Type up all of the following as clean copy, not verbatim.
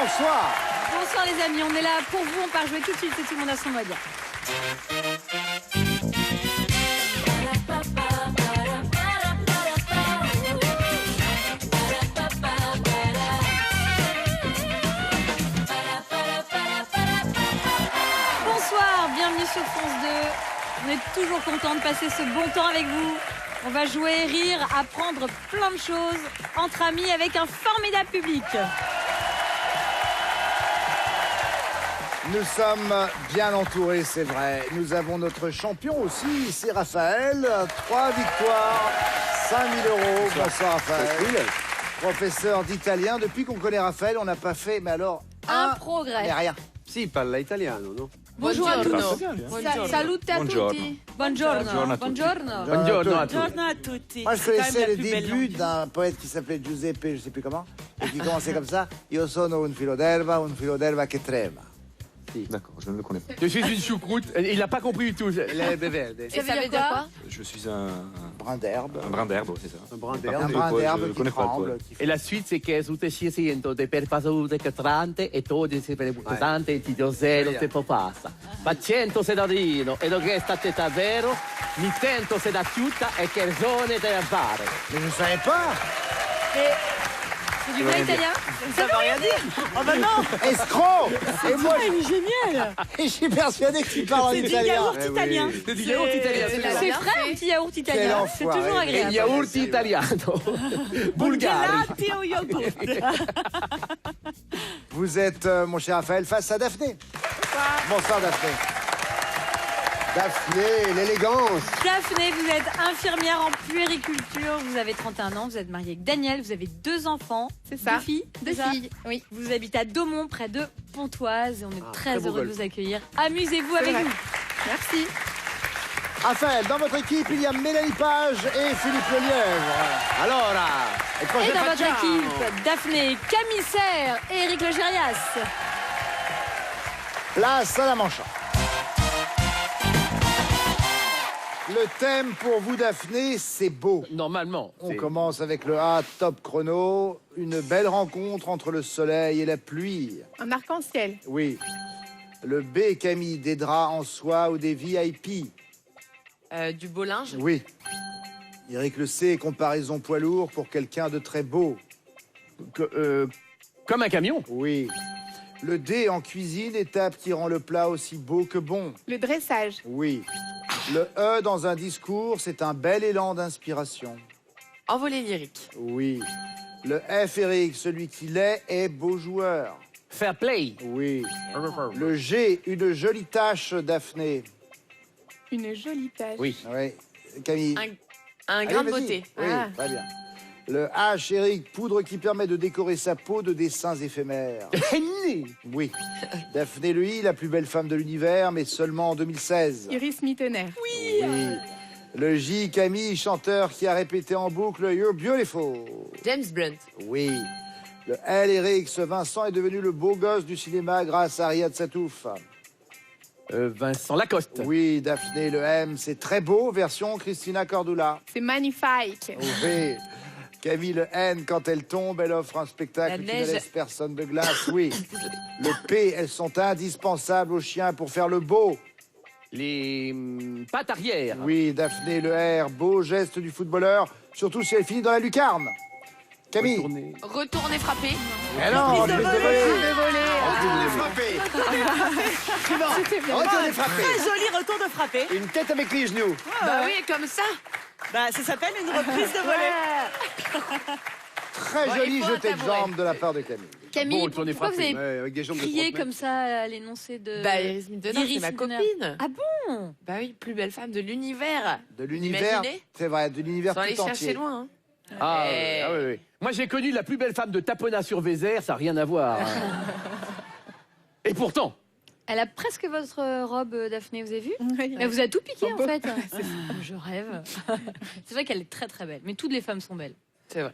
bonsoir. Bonsoir les amis, on est là pour vous, on part jouer tout de suite, c'est tout le monde à son mode. Bonsoir, bienvenue sur France 2. On est toujours content de passer ce bon temps avec vous. On va jouer, rire, apprendre plein de choses entre amis avec un formidable public. Nous sommes bien entourés, c'est vrai. Nous avons notre champion aussi, c'est Raphaël. 3 victoires, 5 000 €. Bonsoir Raphaël. Professeur d'italien. Depuis qu'on connaît Raphaël, on n'a pas fait, mais alors, Un progrès. mais rien. Si, parla italiano, no? Bonjour à tous. Salute a Buongiorno. tutti. Buongiorno. Buongiorno a tutti. Buongiorno. Buongiorno a tutti. Buongiorno a tutti. Moi, je C'est quand connaissais même le la plus belle début langue. d'un poète qui s'appelait Giuseppe, je sais plus comment, et qui commençait comme ça. Io sono un filo d'erba che trema. D'accord, je ne le connais pas. Je suis une choucroute. Il n'a pas compris du tout. L'herbe verde. Ça veut dire quoi? Je suis un Brin d'herbe. brin d'herbe, c'est ça. Un brin Un d'herbe. brin poète, d'herbe je qui connais pas le tremble. poète. qui fait- Et la suite, c'est che su te si sento de per passaute che trante e todi si per pesante e ti dio zero tempo passa. Paziento se da rino e lo che state davvero, mi tento se da chiutta e che zone da fare. Mais je ne savais pas. C'est du vrai italien? Ça veut rien dire. Oh bah non, Escroc. Et moi, il est génial. je suis persuadé que tu parles en C'est du italien. yaourt italien. C'est du yaourt italien, c'est ça. C'est frais un petit yaourt Quel italien. C'est enfoiré. toujours E agréable. yaourt italiano. Bulgari. Gelati au yogourt. Vous êtes, mon cher Raphaël, face à Daphné. Bonsoir Daphné. Daphné, l'élégance. Daphné, vous êtes infirmière en puériculture, vous avez 31 ans, vous êtes mariée avec Daniel, vous avez 2 enfants. C'est ça. 2 filles. Deux c'est ça filles, oui. Vous habitez à Daumont, près de Pontoise, et on est très très beau heureux de golf. vous accueillir. Amusez-vous avec vrai. nous. Merci. Raphaël, dans votre équipe, il y a Mélanie Page et Philippe Lelièvre. Allora. Et dans votre équipe, Daphné, Camille Serre et Éric Logérias. Place à la manche. Le thème pour vous, Daphné, c'est beau. Normalement. On c'est- commence avec le A, top chrono. Une belle rencontre entre le soleil et la pluie. Un arc-en-ciel. Oui. Le B, Camille, des draps en soie ou des VIP. Du beau linge. Oui. Eric, le C, comparaison poids lourd pour quelqu'un de très beau. Comme un camion. Oui. Le D, en cuisine, étape qui rend le plat aussi beau que bon. Le dressage. Oui. Le E, dans un discours, c'est un bel élan d'inspiration. Envolée lyrique. Oui. Le F, Eric, celui qui l'est, est beau joueur. Fair play. Oui. Le G, une jolie tache, Daphné. Une jolie tache. Oui. Oui. Camille. Un Allez, grain de vas-y. beauté. Oui, Ah. très bien. Le H, Eric, poudre qui permet de décorer sa peau de dessins éphémères. Oui. Daphné, le I, la plus belle femme de l'univers, mais seulement en 2016. Iris Mittener. Oui. Le J, Camille, chanteur qui a répété en boucle You're Beautiful. James Blunt. Oui. Le L, Eric, ce Vincent est devenu le beau gosse du cinéma grâce à Riyad Satouf. Vincent Lacoste. Oui, Daphné, le M, c'est très beau, version Christina Cordula. C'est magnifique. Oui. Camille, le N, quand elle tombe, elle offre un spectacle La qui neige. ne laisse personne de glace. Oui. Le P, elles sont indispensables aux chiens pour faire le beau. Les pattes arrière. Oui, Daphné, le R, beau geste du footballeur, surtout si elle finit dans la lucarne. Camille. Retourner. Retourner frapper. Mais non, Reprise de reprise de volée. volée. C'était bien. Retournez frapper. Très joli retour de frapper. Une tête avec les genoux. Bah oui, comme ça. Bah, ça s'appelle une reprise de volée. Très Ouais, joli il faut un jeté de tabouret. jambe de la part de Camille. Camille, Bon, retourner pourquoi vous frapper. avez Avec des jambes de crié 30 mètres. comme ça à l'énoncé de... Bah, Iris Mittener, c'est d'Iris ma Mittener. copine. Ah bon? Bah oui, plus belle femme de l'univers. De l'univers, Imaginez. c'est vrai, de l'univers Sans aller tout chercher entier. loin. Hein. Ah, Eh. oui, oui. Moi, j'ai connu la plus belle femme de Tapona sur Vézère, ça n'a rien à voir. Et pourtant, Elle a presque votre robe, Daphné, vous avez vu? Oui. Elle vous a tout piqué, en fait. Je rêve. C'est vrai qu'elle est très très belle, mais toutes les femmes sont belles. C'est vrai.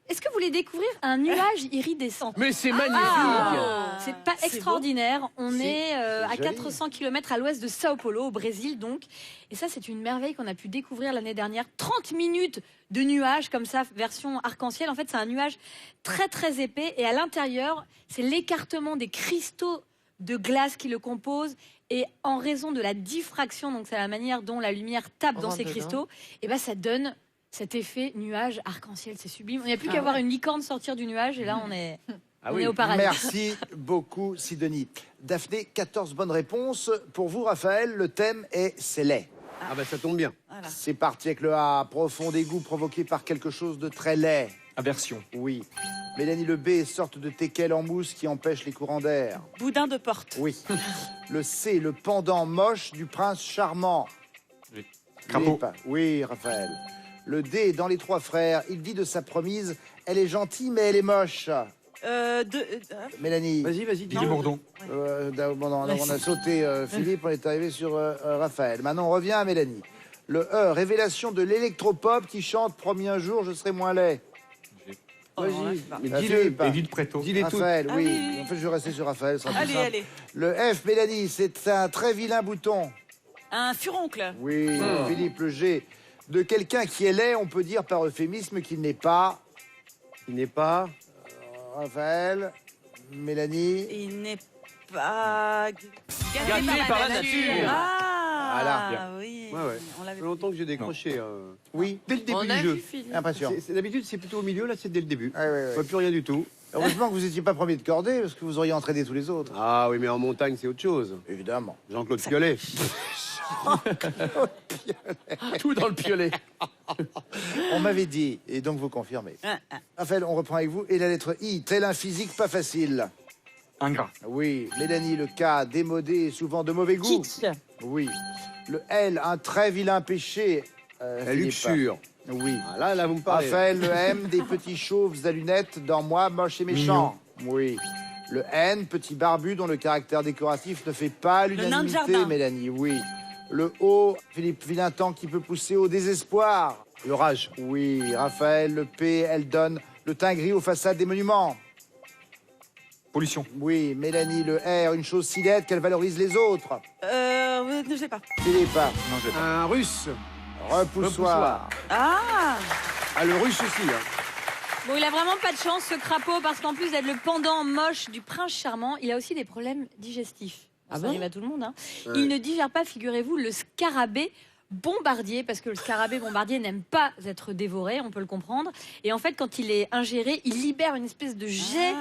Est-ce que vous voulez découvrir un nuage iridescent? Mais c'est magnifique. C'est pas extraordinaire. On est à joli. 400 km à l'ouest de Sao Paulo, au Brésil donc. Et ça, c'est une merveille qu'on a pu découvrir l'année dernière. 30 minutes de nuages comme ça, version arc-en-ciel. En fait, c'est un nuage très très épais. Et à l'intérieur, c'est l'écartement des cristaux de glace qui le composent. Et en raison de la diffraction, donc c'est la manière dont la lumière tape dans ces cristaux, et ben ça donne cet effet nuage arc-en-ciel. C'est sublime. Il n'y a plus qu'à voir une licorne sortir du nuage et là on est, on est au paradis. Merci beaucoup, Sidonie. Daphné, 14 bonnes réponses. Pour vous, Raphaël, le thème est « c'est laid ». Ah bah ça tombe bien. Voilà. C'est parti avec le A. Profond dégoût provoqué par quelque chose de très laid. Aversion. Oui. Mélanie, le B, sorte de teckel en mousse qui empêche les courants d'air. Boudin de porte. Oui. Le C, le pendant moche du prince charmant. Oui. Crapaud. Oui, Raphaël. Le D, dans les trois frères, il dit de sa promise, elle est gentille mais elle est moche. Mélanie. Vas-y, Didier Bourdon. On a sauté Philippe, on est arrivé sur Raphaël. Maintenant, on revient à Mélanie. Le E, révélation de l'électropop qui chante « Promis un jour, je serai moins laid ». Vas-y. Mais Ah, dis-le. Philippe. Edith Preto. Dis-les toutes. Raphaël, Ah oui. oui, oui. En fait, je vais rester sur Raphaël. ce sera plus Allez, simple. allez. Le F, Mélanie, c'est un très vilain bouton. Un furoncle. Oui, Philippe, le G. De quelqu'un qui est laid, on peut dire par euphémisme qu'il n'est pas. Il n'est pas. Raphaël, Mélanie. Il n'est pas Gâté par la nature. Ah, Voilà. oui. Ouais, ouais. On Ça l'avait fait longtemps que j'ai décroché. Oui, Dès le début On du a jeu. vu Philippe. impression. D'habitude, c'est plutôt au milieu, là, c'est dès le début. Ouais, ouais, ouais. Je vois plus rien du tout. Heureusement que vous n'étiez pas premier de cordée, parce que vous auriez entraîné tous les autres. Ah oui, mais en montagne, c'est autre chose. Évidemment. Jean-Claude Piolet. Tout dans le piolet. On m'avait dit, et donc vous confirmez. Raphaël, on reprend avec vous. Et la lettre I, tel un physique pas facile. Ingrat. Oui. Mélanie, le K, démodé et souvent de mauvais goût. Kitsch. Oui. Le L, un très vilain péché. La Philippe. luxure. Oui. Ah, là, vous me parlez. Raphaël, le M, des petits chauves à lunettes dans Moi, moche et méchant. Oui. Le N, petit barbu dont le caractère décoratif ne fait pas nain de l'unanimité, jardin. Mélanie. Oui. Le O, Philippe, vilain temps qui peut pousser au désespoir. L'orage. Oui. Raphaël, le P, elle donne le teint gris aux façades des monuments. Pollution. Oui. Mélanie, le R, une chose si laide qu'elle valorise les autres. Je sais pas. Philippe, Non, j'ai pas. Un russe. repoussoir. Ah, Ah, le russe aussi. Hein. Bon, il a vraiment pas de chance ce crapaud parce qu'en plus d'être le pendant moche du prince charmant, il a aussi des problèmes digestifs. Ça arrive à tout le monde. Hein. Il ne digère pas, figurez-vous, le scarabée bombardier parce que le scarabée bombardier n'aime pas être dévoré, on peut le comprendre. Et en fait, quand il est ingéré, il libère une espèce de jet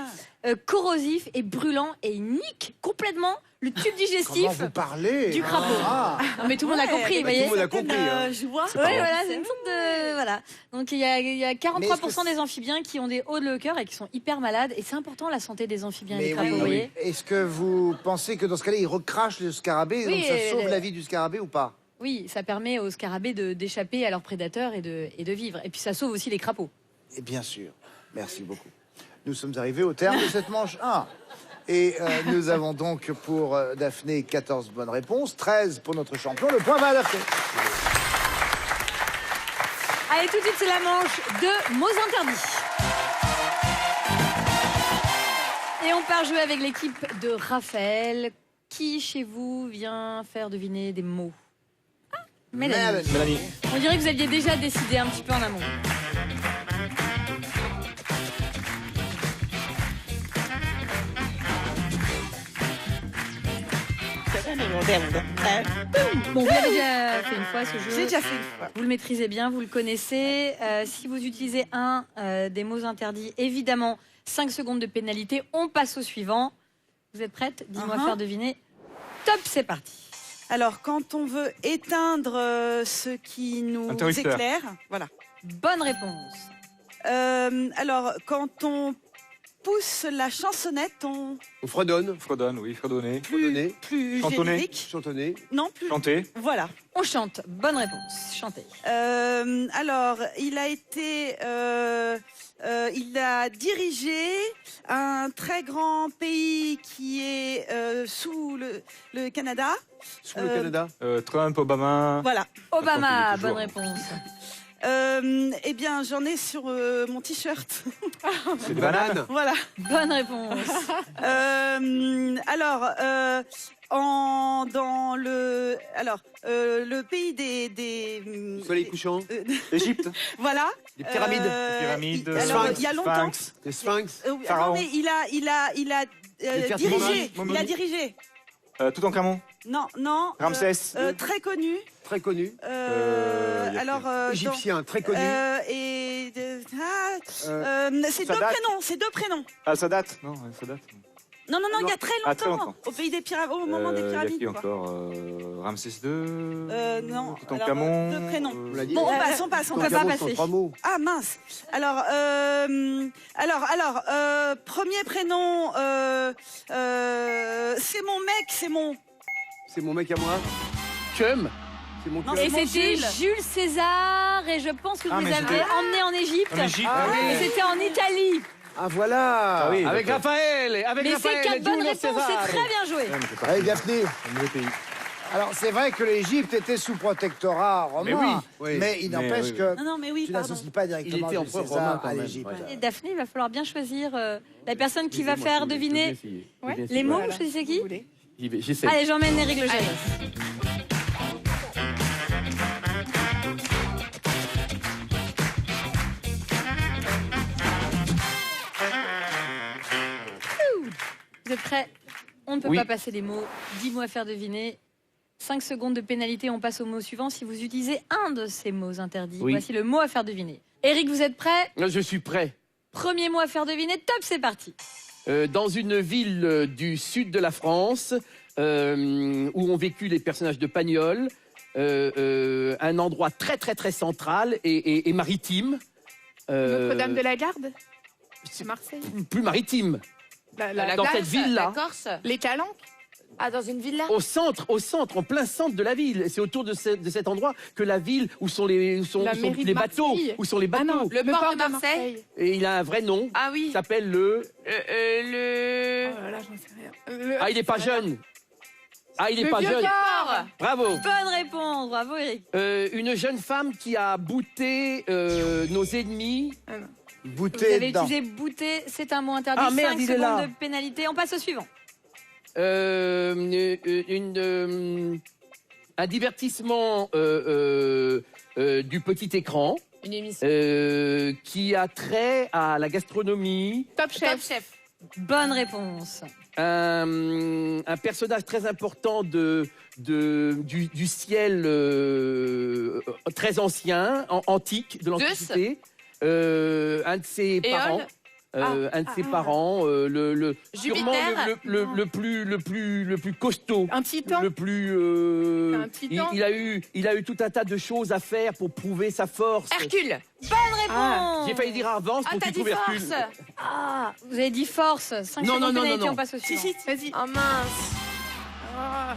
corrosif et brûlant et il nique complètement le tube Comment digestif vous parlez du crapaud. Ah. Non, mais tout le monde a compris, vous Tout le voyez. monde a compris. Hein. joie. Oui, voilà, c'est une sorte de. Voilà. Donc il y a 43% des amphibiens qui ont des hauts de le cœur et qui sont hyper malades. Et c'est important la santé des amphibiens et des Mais crapauds, oui, vous voyez. Est-ce que vous pensez que dans ce cas-là, il recrache le scarabée, Oui, donc ça sauve la vie du scarabée ou pas? Oui, ça permet aux scarabées d'échapper à leurs prédateurs et de vivre. Et puis ça sauve aussi les crapauds. Et bien sûr. Merci beaucoup. Nous sommes arrivés au terme de cette manche 1. Et nous avons donc pour Daphné 14 bonnes réponses, 13 pour notre champion. Le point va à Daphné. Allez, tout de suite, c'est la manche de mots interdits. Et on part jouer avec l'équipe de Raphaël. Qui chez vous vient faire deviner des mots? Ah, Mélanie. Mélanie. On dirait que vous aviez déjà décidé un petit peu en amont. Bon, vous l'avez déjà fait une fois ce jeu. J'ai déjà fait une fois. Vous le maîtrisez bien, vous le connaissez. Si vous utilisez un des mots interdits, évidemment, 5 secondes de pénalité. On passe au suivant. Vous êtes prête? Dis-moi faire deviner. Top, c'est parti. Alors, quand on veut éteindre ce qui nous Interrupteur. éclaire, voilà. Bonne réponse. Alors, quand on pousse la chansonnette, on On fredonne. Fredonne, oui, fredonner. Fredonner. plus Chantonner. générique. Chantonner. Non, plus. Chanter. Voilà. On chante. Bonne réponse. Chantez. Alors, il a été, il a dirigé un très grand pays qui est sous le Canada. Sous le Canada. Trump, Obama. Voilà. Obama, Toujours. bonne réponse. Eh bien, j'en ai sur mon t-shirt. C'est des bananes. Voilà. Bonne réponse. Le pays des Soleil couchant. Égypte. voilà. Des pyramides. Pyramides. Alors, il y a longtemps. Sphinx. Des sphinx. Non, Pharaon. mais il a pierres dirigé. Momo. Il a dirigé. Toutankhamon. Non. Ramsès. Très connu. Très connu. y a Égyptien, très connu. c'est Sadat. deux prénoms. Al-Sadat. Non, Al-Sadat. Non, il y a très Ah, très longtemps. longtemps. Au pays des pyramides, au moment des Il y a pyramides. qui quoi. encore Ramsès II. Non. Toutankhamon. Deux prénoms. On l'a dit. Bon, on passe. peut pas passer. Sont 3 mots. Ah mince. Alors, premier prénom, c'est mon mec, c'est mon. C'est mon mec à moi. Chum. C'est mon Non, cœur. Et mon c'était Jules. Jules César, et je pense que vous Ah, les mais avez c'était- emmenés en Égypte. En Égypte. Ah oui. Et c'était en Italie. Ah voilà. Ah oui. Avec d'accord. Raphaël. Avec Mais c'est Raphaël. 4 bonnes Giulio réponses, c'est Cesare. très bien joué. Ouais, mais c'est pas- Allez, Daphné. Un nouveau pays. Alors, c'est vrai que l'Égypte était sous protectorat romain, Mais oui. Oui. mais il Mais n'empêche oui, oui. que Non, mais oui, tu pardon. n'associes pas Il directement était Jules empereur César romain quand à même. l'Égypte. Ouais. Et Daphné, il va falloir bien choisir la personne qui va Excusez-moi, faire je vais deviner essayer. Ouais. Je vais les essayer. mots. Voilà. Vous choisissez Vous qui voulez. J'essaie. Allez, j'emmène Eric Le Gérer. Vous êtes prêts? On ne peut Oui. pas passer les mots. 10 mots à faire deviner. 5 secondes de pénalité, on passe au mot suivant si vous utilisez un de ces mots interdits. Oui. Voici le mot à faire deviner. Eric, vous êtes prêt? Je suis prêt. Premier mot à faire deviner, top, c'est parti. Dans une ville du sud de la France, où ont vécu les personnages de Pagnol, un endroit très très très central et maritime. Notre-Dame de la Garde. C'est Marseille. Plus maritime. Dans cette ville-là. La Corse. Les Calanques. Ah, dans une ville là. Au centre, en plein centre de la ville. C'est autour de cet endroit que la ville, où sont les, La mairie de bateaux. Marseille. Où sont les Ah bateaux. non, Le port de Marseille. Et il a un vrai nom. Ah Il oui. s'appelle le... Le. Oh là là, j'en sais rien. Ah, il n'est pas jeune. Ah, il n'est Le pas vieux jeune. port. Bravo. Bonne réponse, bravo Eric. Une jeune femme qui a bouté nos ennemis. Vous Bouter avez dedans. utilisé bouter, c'est un mot interdit. Ah, merde, 5 il est là. secondes de pénalité. On passe au suivant. Un divertissement du petit écran Une émission. qui a trait à la gastronomie. Top Top Chef. Chef. Bonne réponse. Un personnage très important du ciel très ancien, antique, de l'Antiquité. Un de ses Éole. parents. Un de ses parents, sûrement Jupiter. le plus costaud, Un titan. le plus. Un titan. Il a eu tout un tas de choses à faire pour prouver sa force. Hercule. Bonne réponse. J'ai failli dire avance Ah, pour t'as qu'il dit trouve Hercule. force. Ah, vous avez dit force. 5 Non, secondes non, de non, pénalité, non. on passe au suivant. Vas-y. Oh mince.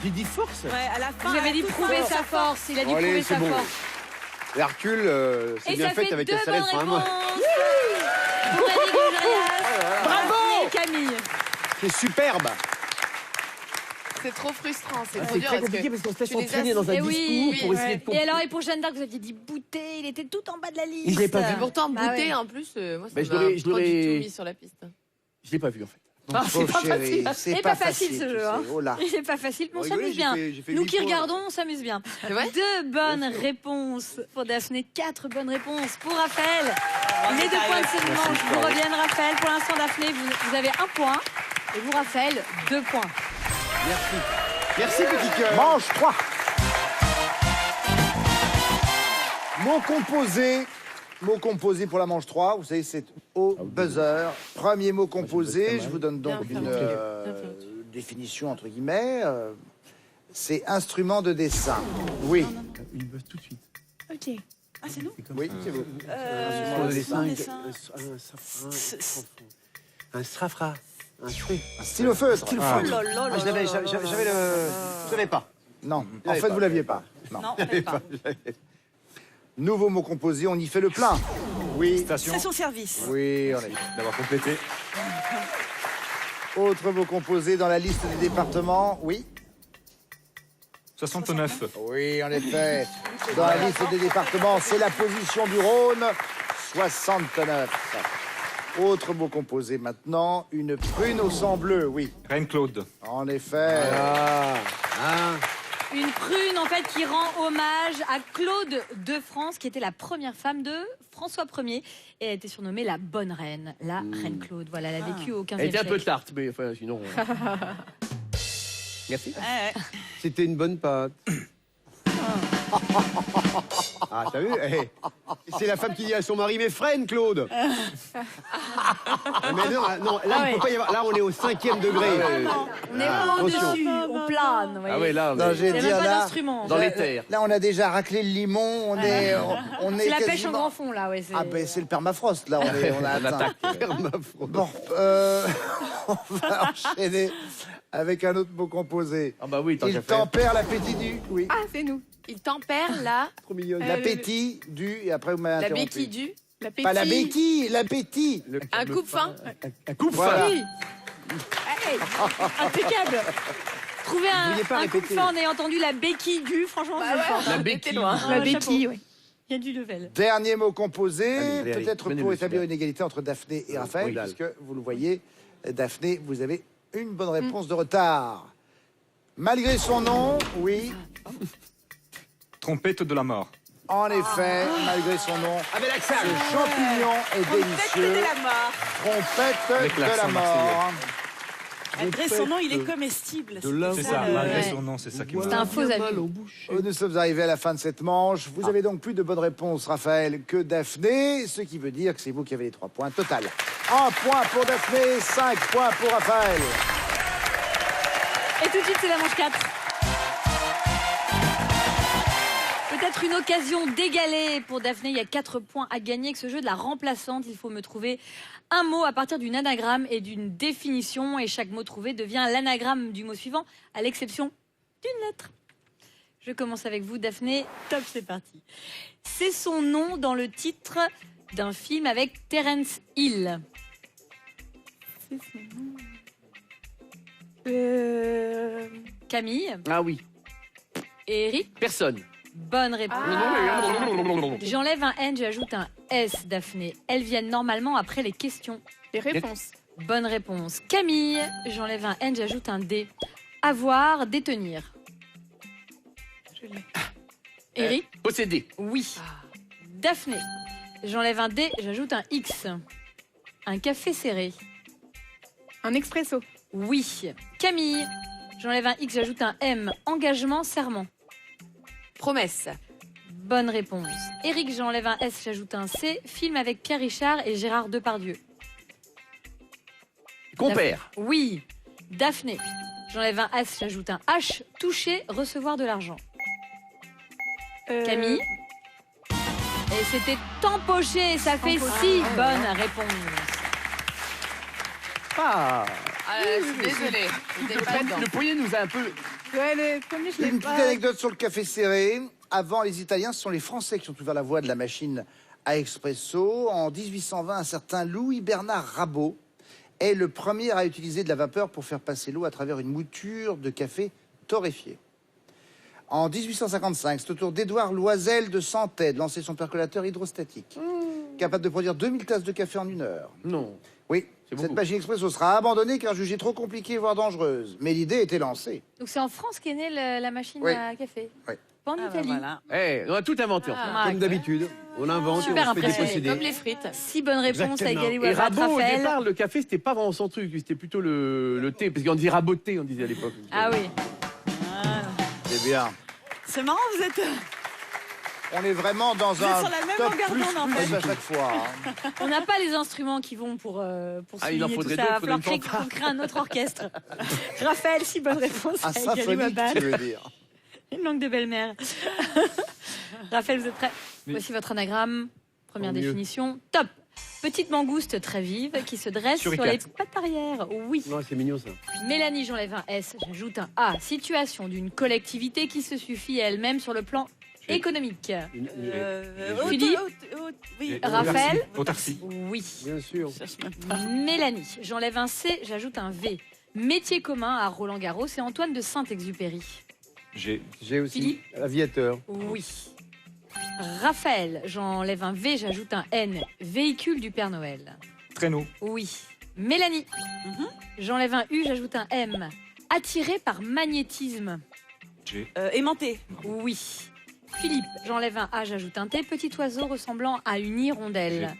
J'ai dit force. Ouais, à la fin. Vous avez dit toute prouver fin, sa force. Il a dit Allez, prouver c'est sa bon. force. Hercule, c'est Et bien ça fait fait avec 2 la salade bonnes sur un réponses. mois. Pour Eric Logérias. Bravo. Et Camille. C'est superbe. C'est trop frustrant. C'est trop C'est dur. très parce que compliqué parce qu'on se laisse tu les entraîner as- dans un Eh oui, discours oui, pour essayer de Et comprendre. alors, et pour Jeanne d'Arc, vous aviez dit bouter. Il était tout en bas de la liste. Je l'ai pas vu. Pourtant, Bah bouter ouais. en plus, moi, ça Mais je m'a l'aurais- pas je du l'aurais- tout mis sur la piste. Je l'ai pas vu en fait. Mon c'est pauvre pas chéri, facile. c'est Et pas facile, ce tu jeu, sais. hein. Oh là. Il n'est pas facile, mais on Rigolez, s'amuse j'ai bien. fait- j'ai fait Nous 8 qui points. regardons, on s'amuse bien. C'est vrai 2 bonnes réponses pour Daphné, 4 bonnes réponses pour Raphaël. Les 2 points de cette manche vous reviennent, Raphaël. Pour l'instant, Daphné, vous avez 1 point. Et vous, Raphaël, 2 points. Merci, petit cœur. Manche 3. Mot composé pour la manche 3. Vous savez, c'est au buzzer. Premier mot composé. Je vous donne donc Bien une fait, bien fait. définition entre guillemets. C'est instrument de dessin. Oui. Une buzz tout de suite. Ok. Ah, c'est nous. Oui, c'est vous. Instrument de dessin. Un strafra. Un fruit. Un stylo feutre. Oh là là là Ah, je l'avais, là là j'avais là là. je l'avais pas. Non, Vous en l'avez fait, pas. vous l'aviez pas. Non. Non, on l'avait pas. Nouveau mot composé. On y fait le plein. Oui. Station. Station-service. Oui, on est. D'avoir complété. Autre mot composé dans la liste des départements. Oui. 69. Oui, en effet. Dans la liste des départements, c'est la position du Rhône, 69. Autre mot composé maintenant, une prune au sang bleu, oui. Reine-Claude. En effet. Une prune, en fait, qui rend hommage à Claude de France, qui était la première femme de François Ier. Et elle a été surnommée la bonne reine, la reine Claude. Voilà, elle a vécu au 15e Elle était un peu siècle. tarte, mais enfin, sinon. Merci. C'était une bonne pâte. Ah, t'as vu? C'est la femme qui dit à son mari, mais freine, Claude. Mais non, là, il peut pas y avoir. Là, on est au 5e degré. On est pas au-dessus, on plane. vous voyez. Ah ouais, là, Non, j'ai Il n'y a dit, même pas là, d'instrument. dans les terres. là, on a déjà raclé le limon, on est C'est la pêche en quasiment- grand fond, là. Ouais, Ah ben c'est le permafrost, là, on a atteint. Bon, on va enchaîner avec un autre mot composé. Ah bah oui, tant Il qu'à faire. tempère l'appétit du... Oui. Ah, c'est nous. Il tempère la Trop mignonne. L'appétit du... Et après, vous m'avez la interrompu. béquille du. L'appétit. Pas la béquille, l'appétit. Un coupe-fin. Un coup de Voilà. fin. Oui. Hey, impeccable. Trouver un vouliez pas coup de répéter. fin en ayant entendu la béquille du, franchement, c'est fort. La on était béquille. loin. La béquille, oui. Il y a du level. Dernier mot composé, Allez, peut-être allez. pour établir une égalité entre Daphné et Raphaël, oui. puisque vous le voyez, Daphné, vous avez une bonne réponse de retard. Malgré son nom, oui, Trompette de la mort. en effet, malgré son nom, Avec l'accent. ce champignon est délicieux. de la mort. Trompette Avec de la l'accent mort. Malgré son nom, il est comestible. C'est ça, malgré Ouais. son nom, c'est ça qui C'est me... un faux avis. Nous sommes arrivés à la fin de cette manche. Vous avez donc plus de bonnes réponses, Raphaël, que Daphné, ce qui veut dire que c'est vous qui avez les 3 points total. 1 point pour Daphné, 5 points pour Raphaël. Et tout de suite, c'est la manche 4. Peut-être une occasion d'égaler pour Daphné. Il y a 4 points à gagner avec ce jeu de la remplaçante. Il faut me trouver un mot à partir d'une anagramme et d'une définition. Et chaque mot trouvé devient l'anagramme du mot suivant, à l'exception d'une lettre. Je commence avec vous, Daphné. Top, c'est parti. C'est son nom dans le titre d'un film avec Terence Hill. Camille Ah oui. et Eric. Personne. Bonne réponse. J'enlève un N, j'ajoute un S, Daphné. Elles viennent normalement après les questions. Les réponses. Bonne réponse. Camille, j'enlève un N, j'ajoute un D. Avoir, détenir. Je l'ai. Eric, Posséder. oui. Daphné, j'enlève un D, j'ajoute un X. Un café serré. Un expresso. Oui. Camille, j'enlève un X, j'ajoute un M. Engagement, serment. Promesse. Bonne réponse. Eric, j'enlève un S, j'ajoute un C. Film avec Pierre Richard et Gérard Depardieu. Compère. Oui. Daphné, j'enlève un S, j'ajoute un H. Toucher, recevoir de l'argent. Camille. Et c'était empoché, ça fait 6 bonnes réponses. Ah. Je suis désolée. J'étais pas dedans. Le poignet nous a un peu. Ouais, le premier, je l'ai Une petite pas. anecdote sur le café serré. Avant les Italiens, ce sont les Français qui ont ouvert la voie de la machine à expresso. En 1820, un certain Louis Bernard Rabot est le premier à utiliser de la vapeur pour faire passer l'eau à travers une mouture de café torréfié. En 1855, c'est au tour d'Édouard Loisel de Santais de lancer son percolateur hydrostatique, capable de produire 2000 tasses de café en 1 heure. Non. Oui, C'est cette beaucoup. machine expresso sera abandonnée car jugée trop compliquée, voire dangereuse. Mais l'idée était lancée. Donc c'est en France qu'est née la machine Oui. à café. Oui. Pas en Italie. Eh, on a tout inventé. Ah, Comme d'habitude, on invente et Super on se fait impressionnant. déposséder. Comme les frites. 6 bonnes réponses à Exactement. égaler ou Et à battre Rabot, au Raphaël. départ, le café, c'était pas vraiment son truc. C'était plutôt le thé. Parce qu'on dit raboter, on disait à l'époque. Ah oui. C'est bien. C'est marrant, vous êtes. On est vraiment dans Vous êtes un sur la même top longueur plus d'onde, en plus fait. à chaque fois. hein. On n'a pas les instruments qui vont pour Ah, il en souligner tout faudrait ça. Il va d'autres, falloir faudrait une qu'on crée un autre orchestre. Raphaël, 6 bonnes réponses Un à égaler ou à symphonique, battre. tu veux dire. Une langue de belle-mère. Raphaël, vous êtes prêts? Oui. Voici votre anagramme. Première Tant mieux. définition. Top. Petite mangouste très vive qui se dresse sur les Suricate. pattes arrière. Oui. Non, c'est mignon ça. Mélanie, j'enlève un S, j'ajoute un A. Situation d'une collectivité qui se suffit à elle-même sur le plan économique. Philippe Oui. Raphaël Autarcie. Oui. Bien sûr. Mélanie, j'enlève un C, j'ajoute un V. Métier commun à Roland Garros et Antoine de Saint-Exupéry. G. J'ai aussi. Philippe. Aviateur. Oui. Raphaël, j'enlève un V, j'ajoute un N. Véhicule du Père Noël. Traîneau. Oui. Mélanie, j'enlève un U, j'ajoute un M. Attiré par magnétisme. G. Aimanté. Oui. Philippe, j'enlève un A, j'ajoute un T. Petit oiseau ressemblant à une hirondelle.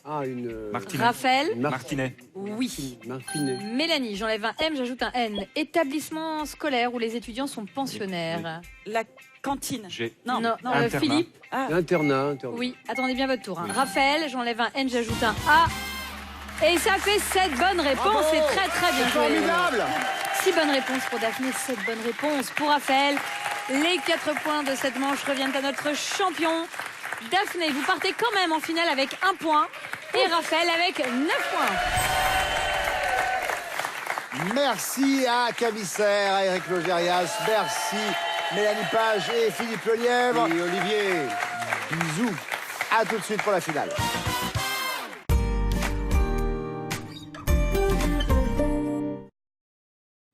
Ah, une. Martinet. Raphaël, Martinet. oui. Martinet. Mélanie, j'enlève un M, j'ajoute un N. Établissement scolaire où les étudiants sont pensionnaires. La cantine. G. Non. Internat. Philippe, Internat. oui. Attendez bien votre tour. Hein. Raphaël, j'enlève un N, j'ajoute un A. Et ça fait 7 bonnes réponses. Bravo. C'est très très bien joué. Formidable. 6 bonnes réponses pour Daphné, 7 bonnes réponses pour Raphaël. Les 4 points de cette manche reviennent à notre champion. Daphné, vous partez quand même en finale avec 1 point. Et Raphaël avec 9 points. Merci à Camille Serre, à Eric Logérias. Merci Mélanie Page et Philippe Lelièvre. Et Olivier. Bisous. À tout de suite pour la finale.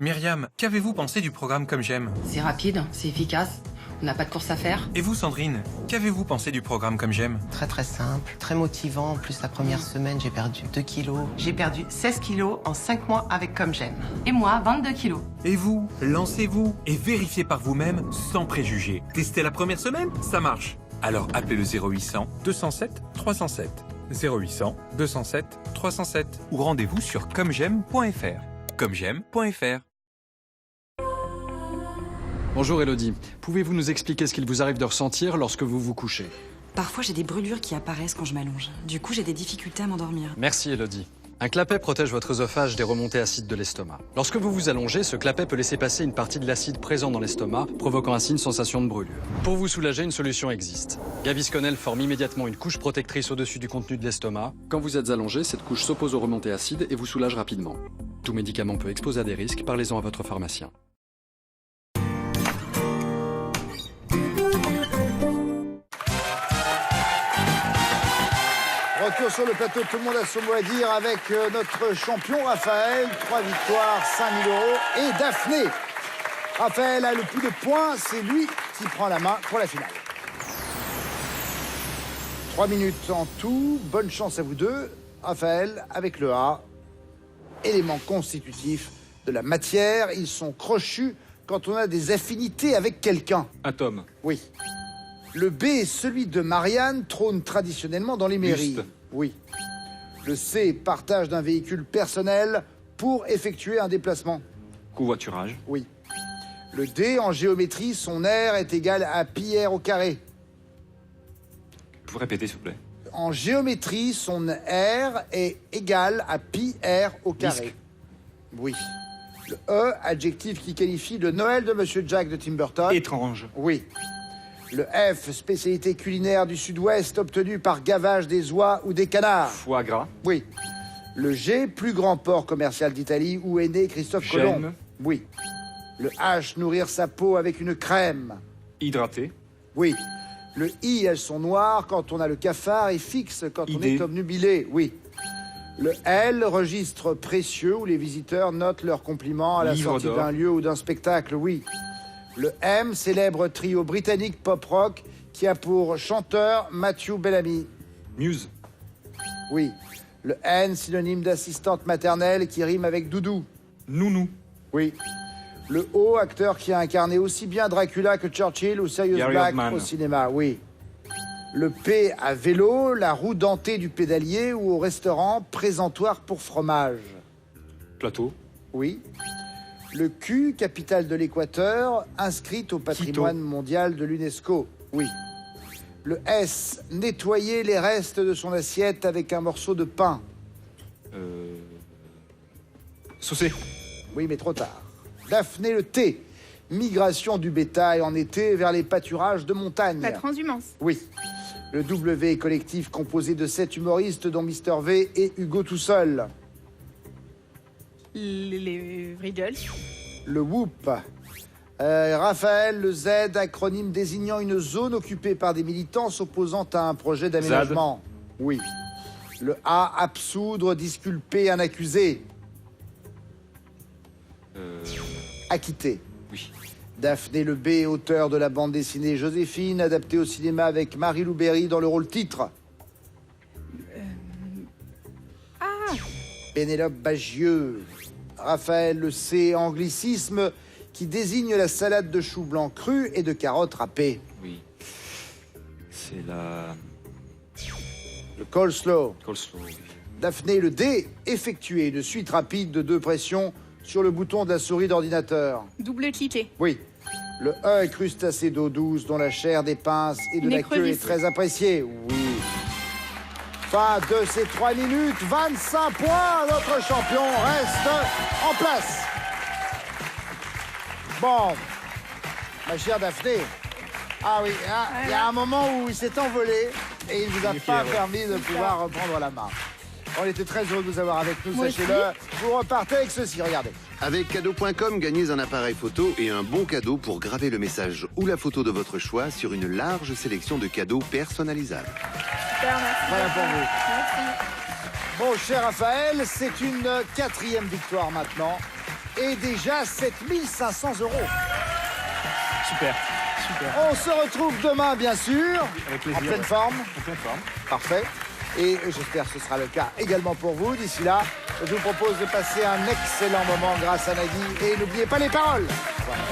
Myriam, qu'avez-vous pensé du programme Comme J'aime? C'est rapide, c'est efficace, on n'a pas de course à faire. Et vous, Sandrine, qu'avez-vous pensé du programme Comme J'aime? Très très simple, très motivant. En plus, la première semaine, j'ai perdu 2 kilos. J'ai perdu 16 kilos en 5 mois avec Comme J'aime. Et moi, 22 kilos. Et vous, lancez-vous et vérifiez par vous-même sans préjugés. Testez la première semaine, ça marche. Alors appelez le 0800 207 307. 0800 207 307 ou rendez-vous sur commej'aime.fr. commej'aime.fr. Bonjour Elodie, pouvez-vous nous expliquer ce qu'il vous arrive de ressentir lorsque vous vous couchez? Parfois j'ai des brûlures qui apparaissent quand je m'allonge. Du coup j'ai des difficultés à m'endormir. Merci Elodie. Un clapet protège votre œsophage des remontées acides de l'estomac. Lorsque vous vous allongez, ce clapet peut laisser passer une partie de l'acide présent dans l'estomac, provoquant ainsi une sensation de brûlure. Pour vous soulager, une solution existe. Gavisconel forme immédiatement une couche protectrice au-dessus du contenu de l'estomac. Quand vous êtes allongé, cette couche s'oppose aux remontées acides et vous soulage rapidement. Tout médicament peut exposer à des risques, parlez-en à votre pharmacien. Retour sur le plateau, tout le monde a son mot à dire avec notre champion Raphaël. 3 victoires, 5 000 euros. Et Daphné. Raphaël a le plus de points, c'est lui qui prend la main pour la finale. 3 minutes en tout, bonne chance à vous deux. Raphaël, avec le A, élément constitutif de la matière. Ils sont crochus quand on a des affinités avec quelqu'un. Atome. Oui. Le B est celui de Marianne, trône traditionnellement dans les mairies. Buste. Oui. Le C, partage d'un véhicule personnel pour effectuer un déplacement. Covoiturage. Oui. Le D, en géométrie, son R est égal à pi r au carré. Vous répétez, s'il vous plaît. En géométrie, son R est égal à pi r au carré. Disque. Oui. Le E, adjectif qui qualifie le Noël de Monsieur Jack de Tim Burton. Étrange. Oui. Le F, spécialité culinaire du Sud-Ouest obtenue par gavage des oies ou des canards. Foie gras. Oui. Le G, plus grand port commercial d'Italie où est né Christophe Colomb. Gemme. Oui. Le H, nourrir sa peau avec une crème. Hydraté. Oui. Le I, elles sont noires quand on a le cafard et fixe quand on Idée. est obnubilé. Oui. Le L, registre précieux où les visiteurs notent leurs compliments à la Livre sortie d'or. d'un lieu ou d'un spectacle. Oui. Le M, célèbre trio britannique pop-rock qui a pour chanteur Matthew Bellamy. Muse. Oui. Le N, synonyme d'assistante maternelle qui rime avec doudou. Nounou. Oui. Le O, acteur qui a incarné aussi bien Dracula que Churchill ou Sirius Gary Black Oldman. au cinéma. Oui. Le P, à vélo, la roue dentée du pédalier ou au restaurant, présentoir pour fromage. Plateau. Oui. Le Q, capitale de l'Équateur, inscrite au patrimoine mondial de l'UNESCO. Oui. Le S, nettoyer les restes de son assiette avec un morceau de pain. Saucé. Oui, mais trop tard. Daphné, le T, migration du bétail en été vers les pâturages de montagne. La transhumance. Oui. Le W, collectif composé de 7 humoristes dont Mister V et Hugo tout seul. Les Vriggles. Le Whoop. Raphaël, le Z, acronyme désignant une zone occupée par des militants s'opposant à un projet d'aménagement. Oui. Le A, absoudre, disculper un accusé. Acquitté. Oui. Daphné Lebé, auteur de la bande dessinée Joséphine, adaptée au cinéma avec Marie-Lou Berry dans le rôle titre. Pénélope Bagieux. Raphaël Le C, anglicisme qui désigne la salade de choux blancs crus et de carottes râpées. Oui. C'est la... Le coleslaw. Coleslaw, oui. Daphné Le D, effectuer une suite rapide de 2 pressions sur le bouton de la souris d'ordinateur. Double-cliquer. Oui. Le E, crustacé d'eau douce dont la chair des pinces et de la queue est très appréciée. Oui. Fin de ces 3 minutes, 25 points. Notre champion reste en place. Bon, ma chère Daphné. Ah oui, il y a un moment où il s'est envolé et il ne vous a pas permis de pouvoir reprendre la main. On était très heureux de vous avoir avec nous, sachez-le. Vous repartez avec ceci, regardez. Avec cadeau.com, gagnez un appareil photo et un bon cadeau pour graver le message ou la photo de votre choix sur une large sélection de cadeaux personnalisables. Voilà pour vous. Bon, cher Raphaël, c'est une 4e victoire maintenant. Et déjà 7 500 €. Super, super. On se retrouve demain, bien sûr. Avec plaisir. En pleine forme. En pleine forme. Parfait. Et j'espère que ce sera le cas également pour vous. D'ici là, je vous propose de passer un excellent moment grâce à Nagui. Et n'oubliez pas les paroles. Voilà.